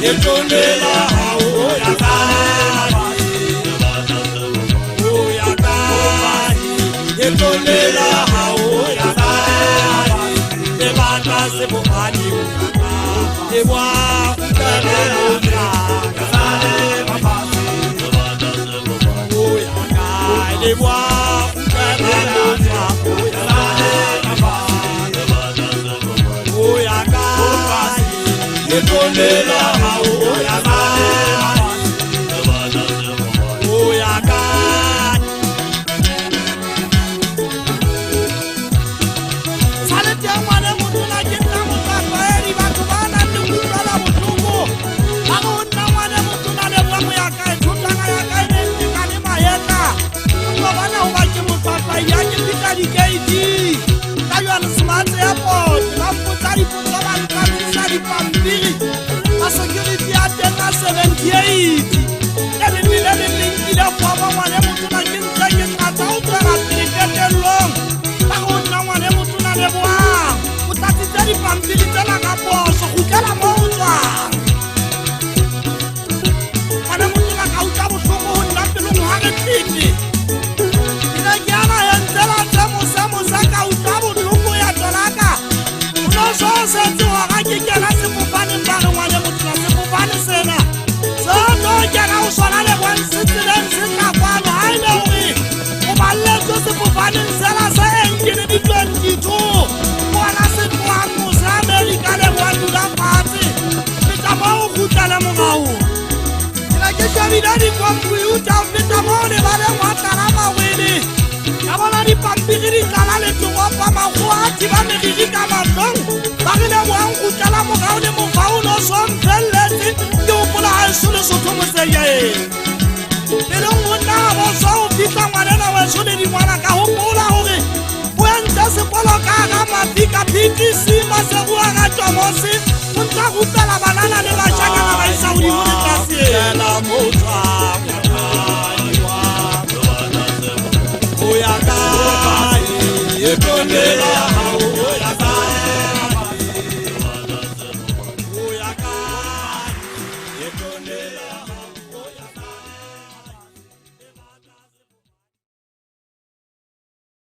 Etolela hao ya kai O ya kai Etolela hao ya kai E bata se bofani o ya kai E wa kutele o ya kai O ya kai E wa kutele o ya kai O ya kai Etolela hao ya kai O ya kai Salete mwana mutuna kinta mutaka eri batu bana tukutala mutungu Agunda mwana mutuna lewa ya kai tutanga ya kai nenga ni mayeka Kwa bana ubaki mutaka yaki pita di keiti Tayo anasmate airport Naputari putama lukamisa pambiri La security atena 78 Ele fama mwane mutuna kinta kinta Utara tirikete long Pakuna mwane mutuna lewa Utati teri pambiri tela kaposo Kukela moutwa Mwane mutuna kauta musungu Hundapilungu hage titi Inagiana yentela temu saka utabu lungu ya tolaka Unosose tu wakakikela sifufani mbano mwane mutuna sifufani sena Soto kena usonale wansitile nsika kwano haine ui Umaleto sifufani nsela se engine di 22 Mwana situwa musa Amerika le wanduda pati Pitama ukutale mungau Inakisha vidani kwa mkuyuta Pitama ni vale wakarama wini Kabala ni pampigiri kalale tuwapa mahuwa Tiba megirika mandong Bagine wangu tala mungau ni mungau no somfele Yupula haisule soto museye Ilungu na waso upita mwanena wesule ni mwana kahupula huri Wente sipolo kaga matika piti si maseruwa gatomosi Unta hutala banana ni mashaka